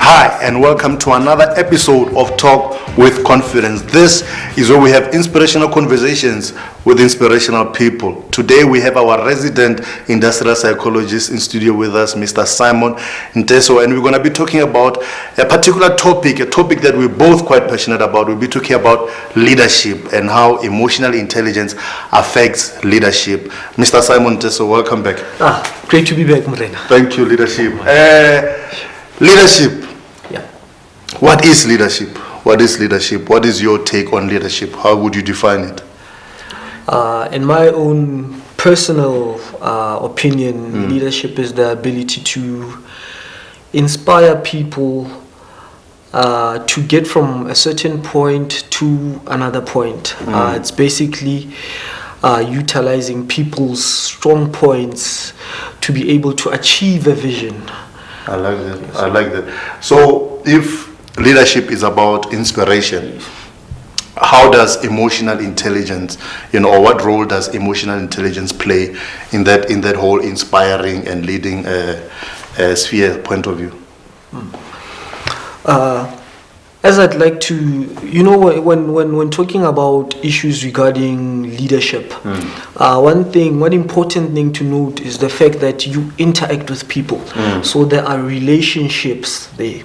Hi, and welcome to another episode of Talk with Confidence. This is where we have inspirational conversations with inspirational people. Today we have our resident industrial psychologist in studio with us, Mr. Simon Nteso, and we're going to be talking about a particular topic, a topic that we're both quite passionate about. We'll be talking about leadership and how emotional intelligence affects leadership. Mr. Simon Nteso, welcome back. Great to be back, Morena. Thank you, leadership. Leadership. Yeah. What is leadership? What is leadership? What is your take on leadership? How would you define it? In my own personal opinion, leadership is the ability to inspire people to get from a certain point to another point. It's basically utilizing people's strong points to be able to achieve a vision. I like that. Yes. I like that. So, if leadership is about inspiration, how does emotional intelligence, or what role does emotional intelligence play in that whole inspiring and leading sphere point of view? As I'd like to, when talking about issues regarding leadership, one important thing to note is the fact that you interact with people. So there are relationships there.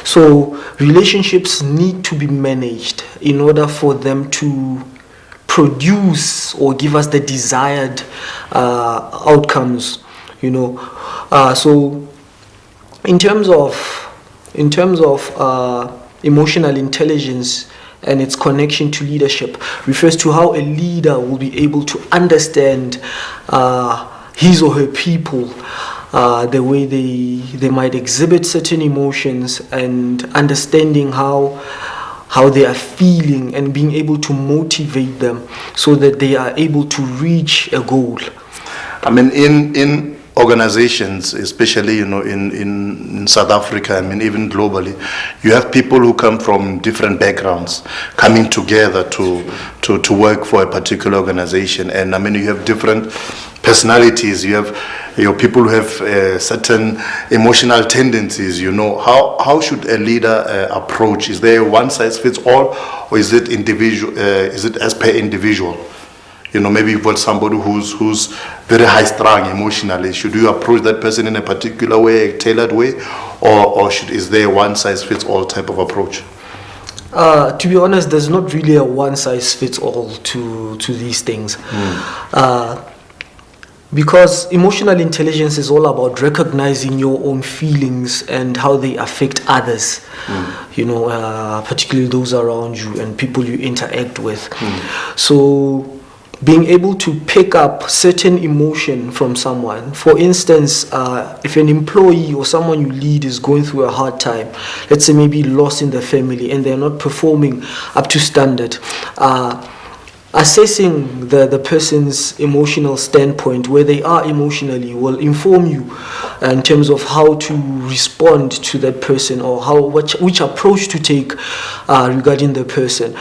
So relationships need to be managed in order for them to produce or give us the desired outcomes. So in terms of emotional intelligence and its connection to leadership refers to how a leader will be able to understand his or her people, the way they might exhibit certain emotions, and understanding how they are feeling and being able to motivate them so that they are able to reach a goal. I mean, in organizations, especially in South Africa, even globally, you have people who come from different backgrounds coming together to work for a particular organization, and you have different personalities. You have people who have certain emotional tendencies. How should a leader approach? Is there a one size fits all, or is it individual? Is it as per individual? Maybe you've got somebody who's very high-strung emotionally. Should you approach that person in a particular way, a tailored way, or is there a one-size-fits-all type of approach? To be honest, there's not really a one-size-fits-all to these things. Because emotional intelligence is all about recognizing your own feelings and how they affect others, particularly those around you and people you interact with. So being able to pick up certain emotion from someone. For instance, if an employee or someone you lead is going through a hard time, let's say maybe loss in the family and they're not performing up to standard, assessing the person's emotional standpoint, where they are emotionally, will inform you in terms of how to respond to that person, or which approach to take regarding the person.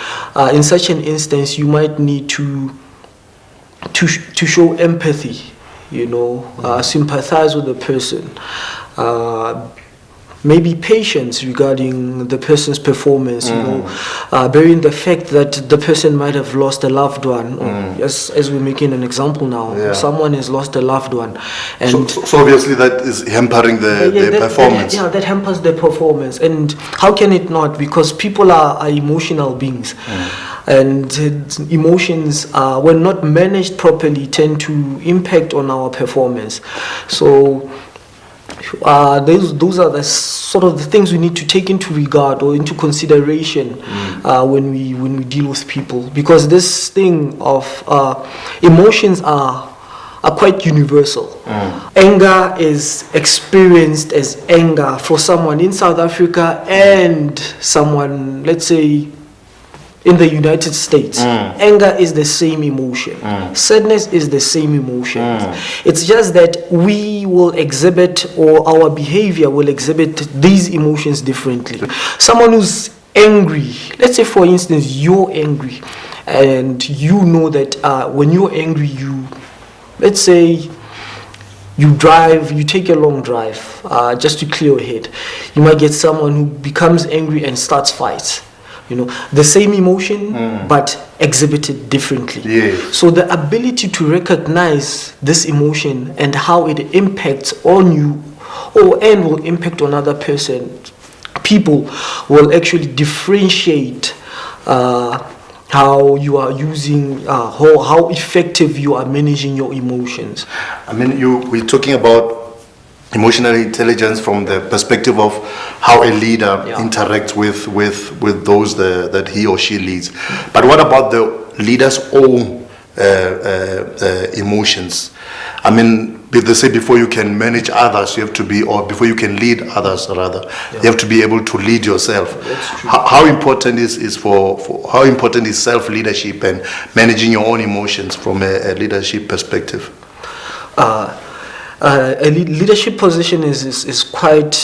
In such an instance, you might need to show empathy, sympathize with the person, maybe patience regarding the person's performance, bearing the fact that the person might have lost a loved one, as we're making an example now, someone has lost a loved one, and so obviously that is hampering their performance. That hampers their performance, and how can it not? Because people are emotional beings. And emotions, when not managed properly, tend to impact on our performance. So those are the sort of the things we need to take into regard or into consideration when we deal with people. Because this thing of emotions are quite universal. Anger is experienced as anger for someone in South Africa and someone, let's say, in the United States. Anger is the same emotion. Sadness is the same emotion. It's just that we will exhibit, or our behavior will exhibit, these emotions differently. Someone who's angry, let's say for instance you're angry, and you know that when you're angry, let's say you take a long drive just to clear your head. You might get someone who becomes angry and starts fights. The same emotion, but exhibited differently. Yes. So the ability to recognize this emotion and how it impacts on you, and will impact on other people will actually differentiate how you are using, how effective you are managing your emotions. I mean, we're talking about emotional intelligence from the perspective of how a leader interacts with those that he or she leads. But what about the leader's own emotions? I mean, they say before you can manage others, you have to be, or before you can lead others, rather, you have to be able to lead yourself. That's true. How important how important is self-leadership and managing your own emotions from a leadership perspective? A leadership position is quite,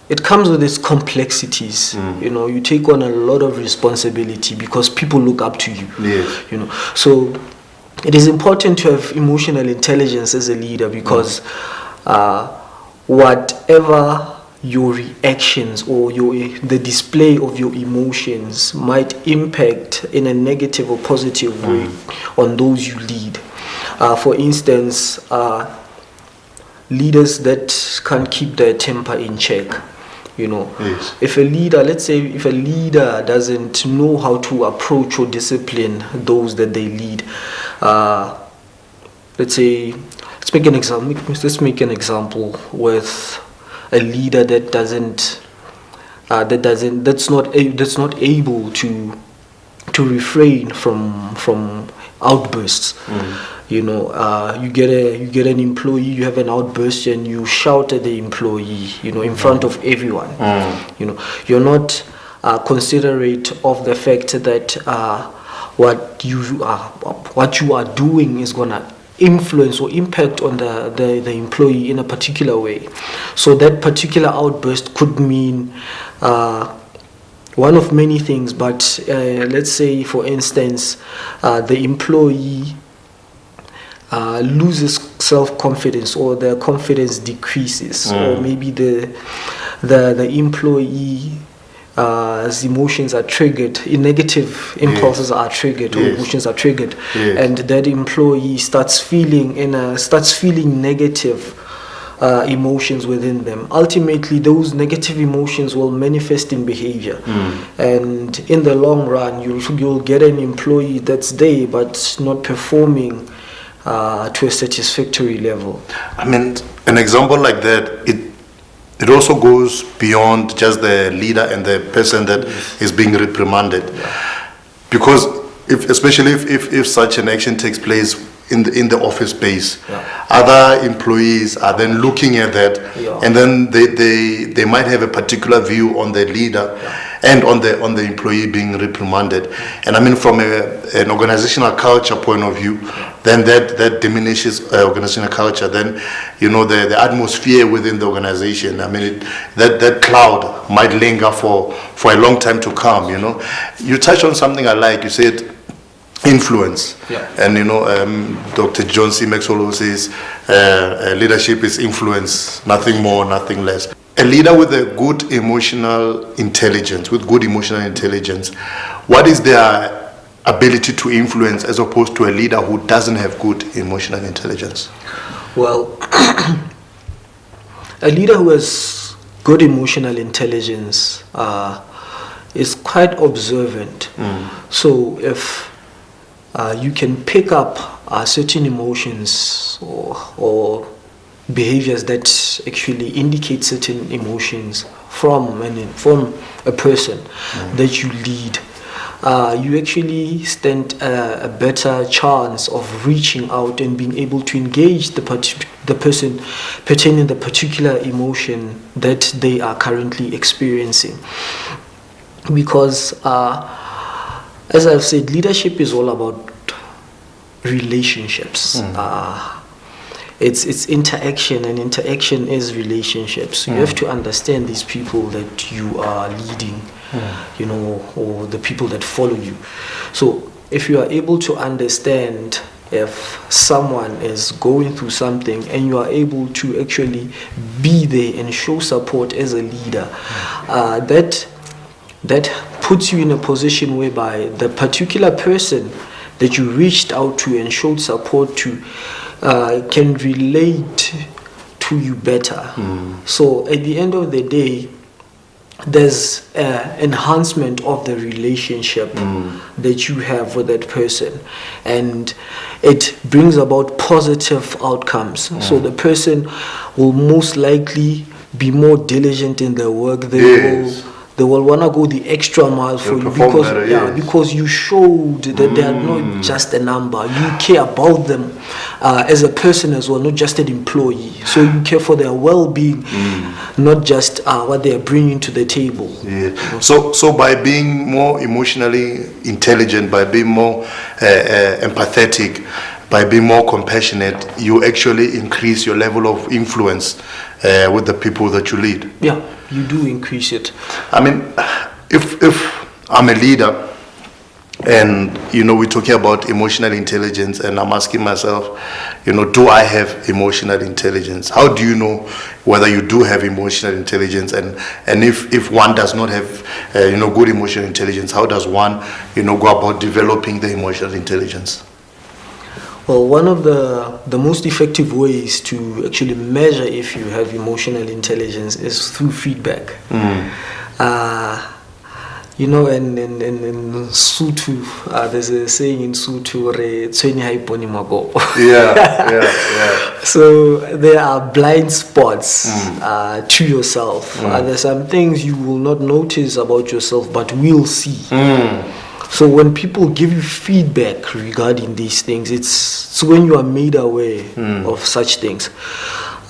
it comes with its complexities. You take on a lot of responsibility because people look up to you. Yes. So it is important to have emotional intelligence as a leader, because whatever your reactions or the display of your emotions might impact in a negative or positive way on those you lead. For instance, leaders that can't keep their temper in check. Yes. If a leader, let's say, if a leader doesn't know how to approach or discipline those that they lead, let's make an example with a leader that's not able to refrain from outbursts. You get an employee, you have an outburst and you shout at the employee, in front of everyone. You're not considerate of the fact that what you are doing is gonna influence or impact on the employee in a particular way. So that particular outburst could mean one of many things, but let's say, for instance, the employee loses self-confidence, or their confidence decreases, or maybe the employee emotions are triggered, negative impulses are triggered, or emotions are triggered, and that employee starts feeling negative emotions within them. Ultimately, those negative emotions will manifest in behavior, and in the long run, you'll get an employee that's there but not performing to a satisfactory level. I mean, an example like that, it also goes beyond just the leader and the person that is being reprimanded, because especially if such an action takes place in the office space, other employees are then looking at that, and then they might have a particular view on the leader and on the employee being reprimanded. And I mean, from an organizational culture point of view, then that diminishes organizational culture. Then the atmosphere within the organization, I mean, that cloud might linger for a long time to come. You touched on something I like. You said influence, and Dr. John C. Maxwell says leadership is influence, nothing more, nothing less. A leader with a good emotional intelligence, what is their ability to influence as opposed to a leader who doesn't have good emotional intelligence? Well, a leader who has good emotional intelligence is quite observant. So if you can pick up certain emotions or behaviors that actually indicate certain emotions from a person that you lead, you actually stand a better chance of reaching out and being able to engage the person pertaining the particular emotion that they are currently experiencing. Because as I've said, leadership is all about relationships. It's interaction, and interaction is relationships. You have to understand these people that you are leading, or the people that follow you. So if you are able to understand if someone is going through something and you are able to actually be there and show support as a leader, that puts you in a position whereby the particular person that you reached out to and showed support to can relate to you better. So at the end of the day, there's enhancement of the relationship that you have with that person, and it brings about positive outcomes. So the person will most likely be more diligent in their work. They will want to go the extra mile for you because because you showed that they are not just a number. You care about them as a person as well, not just an employee. So you care for their well-being, not just what they are bringing to the table. So by being more emotionally intelligent, by being more empathetic, by being more compassionate, you actually increase your level of influence with the people that you lead. Yeah, you do increase it. I mean, if I'm a leader and, we're talking about emotional intelligence, and I'm asking myself, do I have emotional intelligence? How do you know whether you do have emotional intelligence? And if one does not have, good emotional intelligence, how does one, go about developing the emotional intelligence? Well, one of the most effective ways to actually measure if you have emotional intelligence is through feedback. In Sutu, there's a saying in Sutu, so there are blind spots to yourself. There's some things you will not notice about yourself, but will see. So when people give you feedback regarding these things, it's when you are made aware of such things.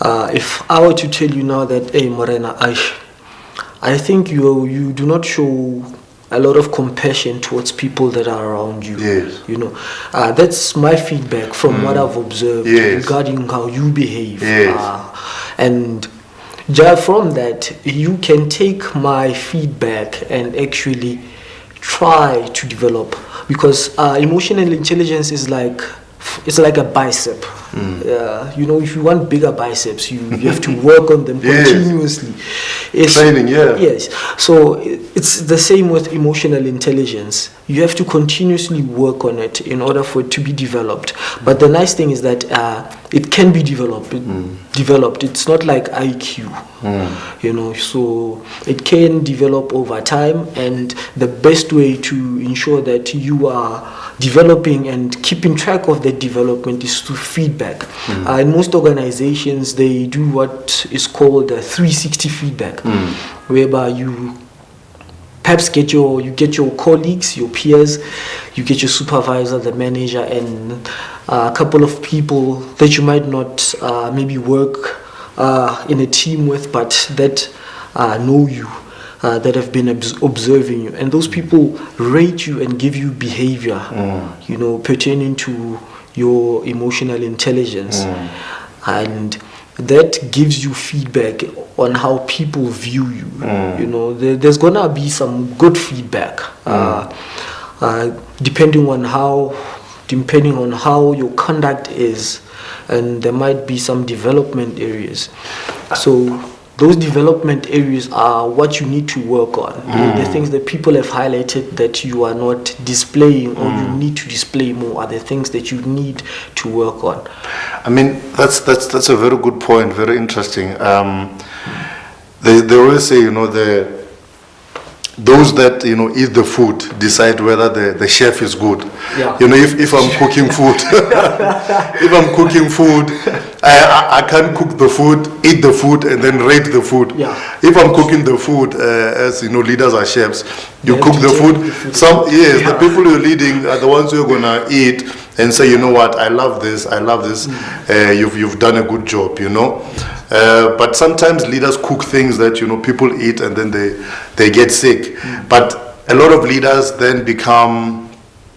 If I were to tell you now that, hey, Morena, I think you do not show a lot of compassion towards people that are around you. Yes. That's my feedback from what I've observed regarding how you behave. And just from that, you can take my feedback and actually try to develop, because emotional intelligence is like a bicep. If you want bigger biceps, you have to work on them continuously. Training, Yes. So it's the same with emotional intelligence. You have to continuously work on it in order for it to be developed. But the nice thing is that it can be developed. It's not like IQ. So it can develop over time, and the best way to ensure that you are developing and keeping track of the development is through feedback. In most organizations, they do what is called a 360 feedback, whereby you perhaps get your colleagues, your peers, you get your supervisor, the manager, and a couple of people that you might not maybe work in a team with, but that know you, that have been observing you, and those people rate you and give you behavior, pertaining to your emotional intelligence, and that gives you feedback on how people view you. There's gonna be some good feedback, depending on how your conduct is, and there might be some development areas. So those development areas are what you need to work on. The things that people have highlighted that you are not displaying, or you need to display more, are the things that you need to work on. I mean, that's a very good point, very interesting. They always say, those that eat the food decide whether the chef is good. If I'm cooking food, I can't cook the food, eat the food, and then rate the food. If I'm cooking the food, as leaders are chefs, you cook the food. The people you're leading are the ones who are gonna eat and say, what, I love this. You've done a good job. But sometimes leaders cook things that people eat and then they get sick. But a lot of leaders then become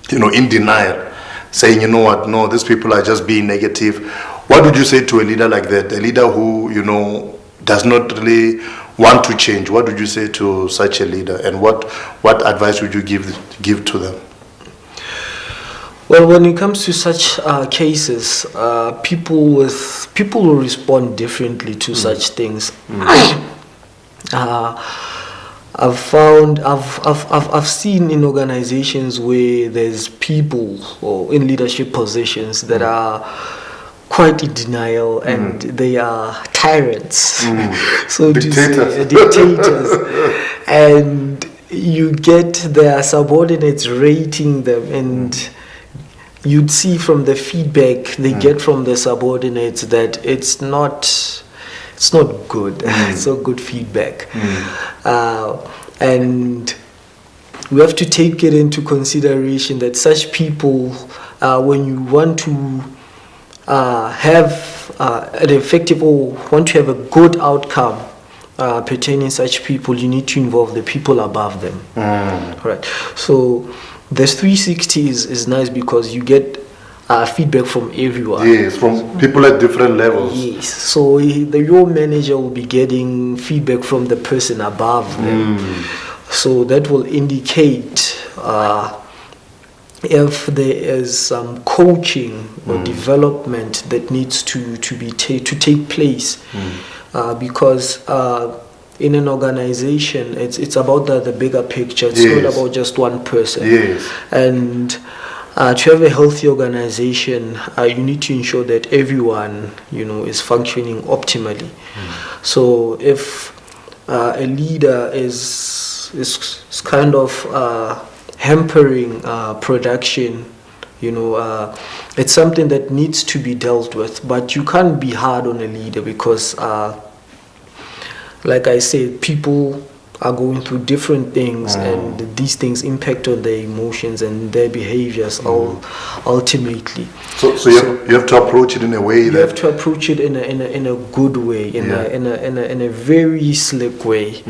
in denial, saying, what, no, these people are just being negative. What would you say to a leader like that, a leader who does not really want to change? What would you say to such a leader, and what advice would you give to them? Well, when it comes to such cases, people will respond differently to such things. I've seen in organizations where there's people or in leadership positions that are quite in denial and they are tyrants, so Dictators. to say, dictators, and you get their subordinates rating them, and you'd see from the feedback they get from the subordinates that it's not good. It's not good feedback. And we have to take it into consideration that such people, when you want to have an effective or want to have a good outcome pertaining such people, you need to involve the people above them. Right. So this 360 is nice because you get feedback from everyone. Yes, from people at different levels. Yes. So your manager will be getting feedback from the person above them. So that will indicate if there is some coaching or development that needs to take place, because in an organization it's about the bigger picture. It's not about just one person. Yes. And to have a healthy organization, you need to ensure that everyone, is functioning optimally. So if a leader is kind of hampering production, it's something that needs to be dealt with. But you can't be hard on a leader because, like I said, people are going through different things, and these things impact on their emotions and their behaviors ultimately. So you have to approach it in a way you have to approach it in a good way, in a very slick way,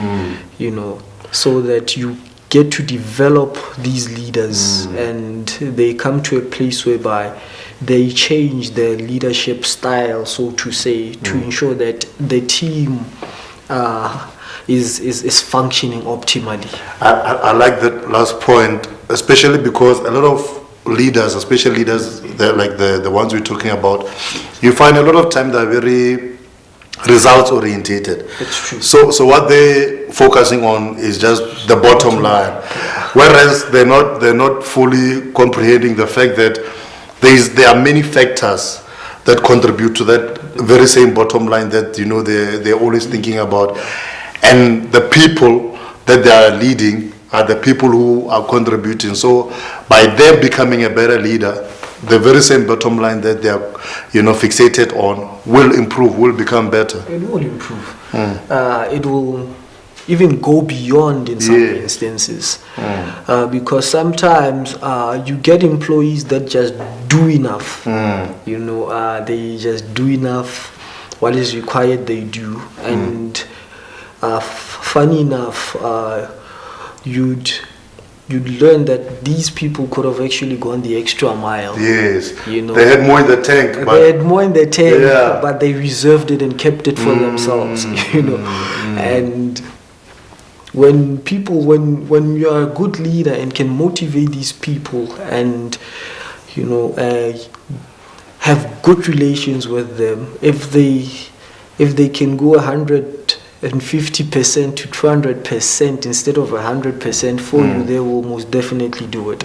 so that you get to develop these leaders and they come to a place whereby they change their leadership style, so to say, to ensure that the team is functioning optimally. I like that last point, especially because a lot of leaders, especially leaders like the ones we're talking about, you find a lot of time they're very results orientated. That's true. So what they're focusing on is just the bottom line, whereas they're not fully comprehending the fact that there are many factors that contribute to that very same bottom line that they're always thinking about. And the people that they are leading are the people who are contributing. So by them becoming a better leader, the very same bottom line that they are, fixated on will improve, will become better. It will improve. It will even go beyond in some instances, because sometimes you get employees that just do enough. They just do enough. What is required, they do, and funny enough, you'd learn that these people could have actually gone the extra mile. Yes, they had more in the tank. But they reserved it and kept it for themselves. And when you are a good leader and can motivate these people and have good relations with them, if they can go 150% to 200% instead of 100% for you, they will most definitely do it.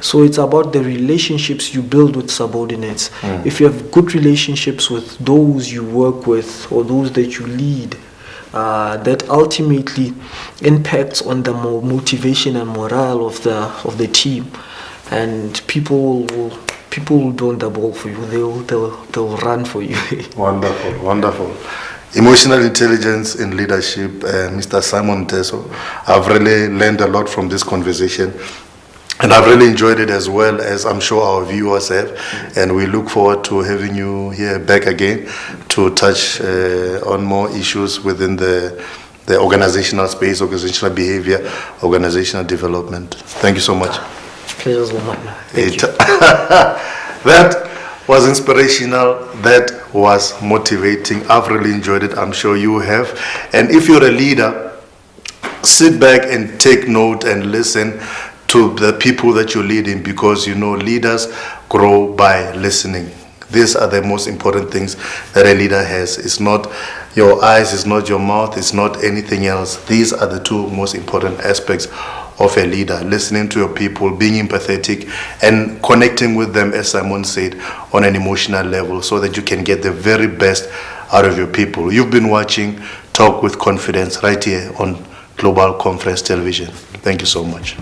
So it's about the relationships you build with subordinates. If you have good relationships with those you work with or those that you lead, that ultimately impacts on the motivation and morale of the team, and people will be on the ball for you. They'll run for you. Wonderful. Emotional intelligence in leadership, Mr. Simon Nteso. I've really learned a lot from this conversation, and I've really enjoyed it as well, as I'm sure our viewers have. And we look forward to having you here back again to touch on more issues within the organizational space, organizational behavior, organizational development. Thank you so much. Pleasure's all mine. Thank you. That was inspirational. That was motivating. I've really enjoyed it. I'm sure you have. And if you're a leader, sit back and take note and listen to the people that you're leading, because leaders grow by listening. These are the most important things that a leader has. It's not your eyes, it's not your mouth, it's not anything else. These are the two most important aspects of a leader: listening to your people, being empathetic, and connecting with them, as Simon said, on an emotional level, so that you can get the very best out of your people. You've been watching Talk with Confidence right here on Global Conference Television. Thank you so much.